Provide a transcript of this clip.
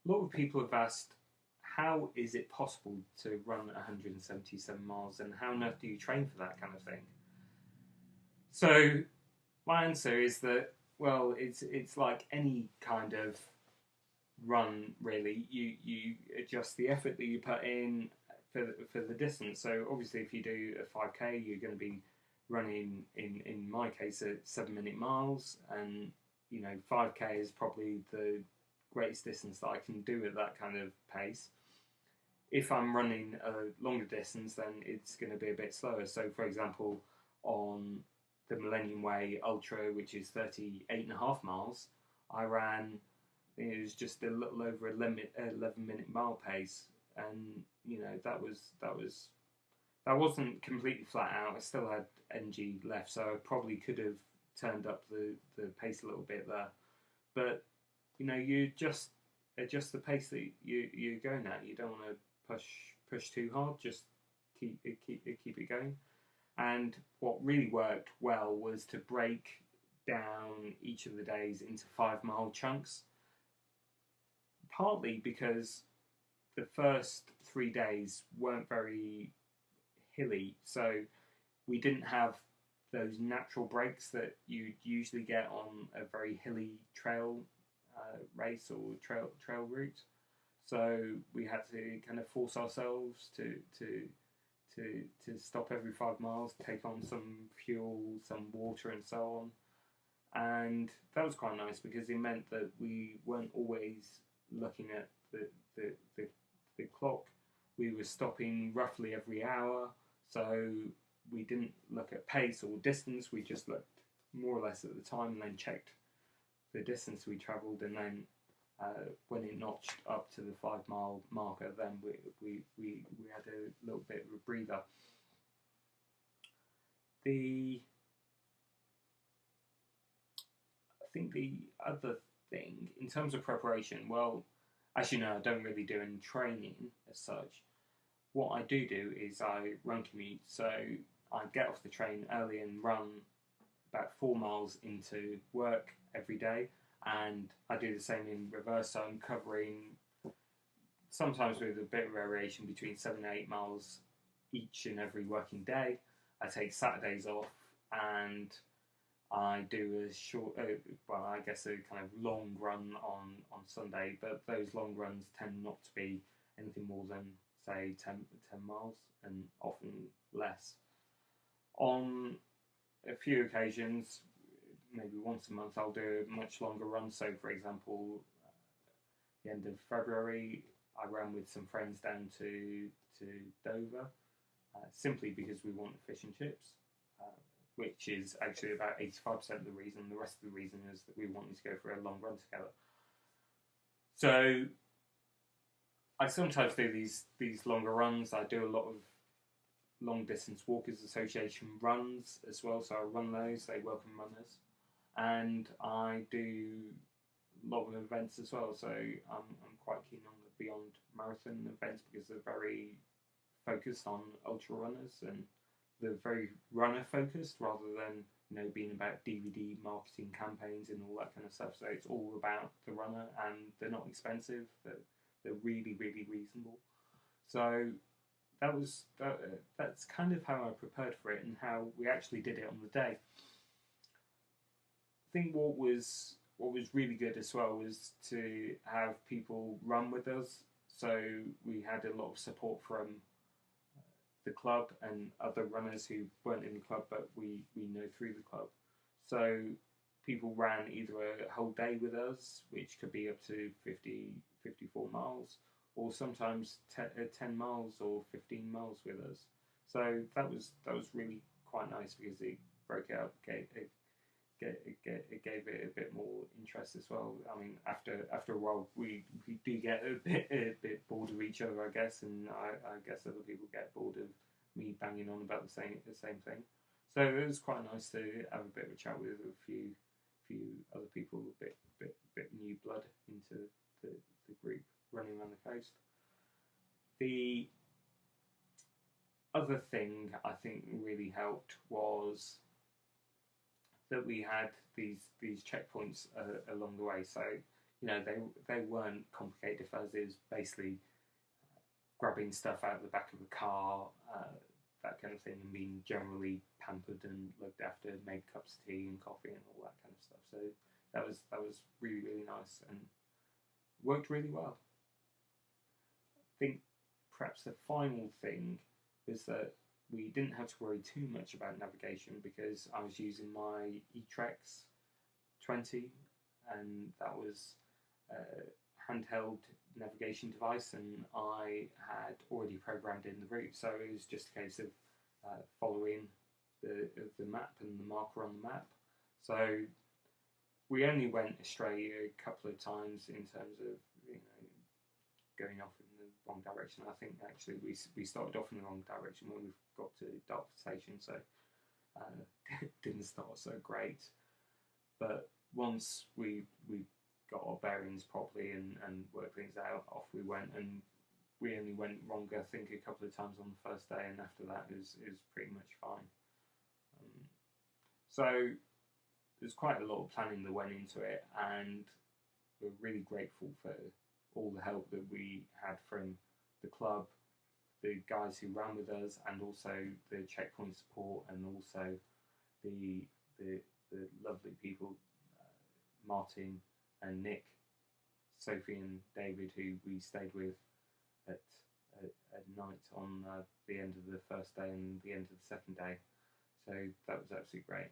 A lot of people have asked, how is it possible to run 177 miles and how on earth do you train for that kind of thing? So, my answer is that, well, it's like any kind of run, really. You adjust the effort that you put in for the distance. So, obviously, if you do a 5K, you're going to be running, in my case, at 7 minute miles, and 5K is probably the greatest distance that I can do at that kind of pace. If I'm running a longer distance, then it's going to be a bit slower. So, for example, on the Millennium Way Ultra, which is 38.5 miles, I ran, it was just a little over 11 minute mile pace, and that wasn't completely flat out. I still had energy left, so I probably could have turned up the pace a little bit there. But you just adjust the pace that you're going at. You don't want to push too hard. Just keep it going. And what really worked well was to break down each of the days into 5 mile chunks. Partly because the first 3 days weren't very hilly, so we didn't have those natural breaks that you usually get on a very hilly trail race or trail route. So we had to kind of force ourselves to stop every 5 miles, take on some fuel, some water, and so on. And that was quite nice because it meant that we weren't always looking at the clock. We were stopping roughly every hour, so we didn't look at pace or distance. We just looked more or less at the time and then checked the distance we travelled, and then when it notched up to the 5 mile marker, then we had a little bit of a breather. I think the other thing in terms of preparation, well, as you know, I don't really do any training as such. What I do is I run commute, so I get off the train early and run about 4 miles into work every day, and I do the same in reverse. So I'm covering, sometimes with a bit of variation, between 7 and 8 miles each and every working day. I take Saturdays off, and I do a short, well, I guess a kind of long run on Sunday, but those long runs tend not to be anything more than, say, 10 miles, and often less. On a few occasions, maybe once a month, I'll do a much longer run. So, for example, the end of February, I ran with some friends down to Dover, simply because we wanted fish and chips, which is actually about 85% of the reason. The rest of the reason is that we wanted to go for a long run together. So I sometimes do these longer runs. I do a lot of Long Distance Walkers Association runs as well, so I run those. They welcome runners, and I do a lot of events as well. So I'm quite keen on the Beyond Marathon events because they're very focused on ultra runners, and they're very runner focused rather than being about DVD marketing campaigns and all that kind of stuff. So it's all about the runner, and they're not expensive. They're really, really reasonable. So that's kind of how I prepared for it and how we actually did it on the day. I think what was really good as well was to have people run with us. So we had a lot of support from the club and other runners who weren't in the club, but we know through the club. So people ran either a whole day with us, which could be up to 54 miles, or sometimes 10 miles or 15 miles with us. So that was really quite nice because it broke it up, it gave it a bit more interest as well. I mean, after a while, we do get a bit bored of each other, I guess, and I guess other people get bored of me banging on about the same thing. So it was quite nice to have a bit of a chat with a few other people, a bit new blood into the group running around the coast. The other thing I think really helped was that we had these checkpoints along the way. So they weren't complicated at first. It was basically grabbing stuff out of the back of a car, that kind of thing, and being generally pampered and looked after, made cups of tea and coffee and all that kind of stuff. So that was really, really nice and worked really well. I think perhaps the final thing is that we didn't have to worry too much about navigation because I was using my eTrex 20, and that was a handheld navigation device, and I had already programmed in the route, so it was just a case of following the map and the marker on the map. So we only went astray a couple of times in terms of going off in the wrong direction. I think actually we started off in the wrong direction when we got to Dartford Station, so didn't start so great. But once we got our bearings properly and worked things out, off we went, and we only went wrong, I think, a couple of times on the first day, and after that it was pretty much fine. So there's quite a lot of planning that went into it, and we're really grateful for all the help that we had from the club, the guys who ran with us, and also the checkpoint support, and also the lovely people, Martin and Nick, Sophie and David, who we stayed with at night on the end of the first day and the end of the second day. So that was absolutely great.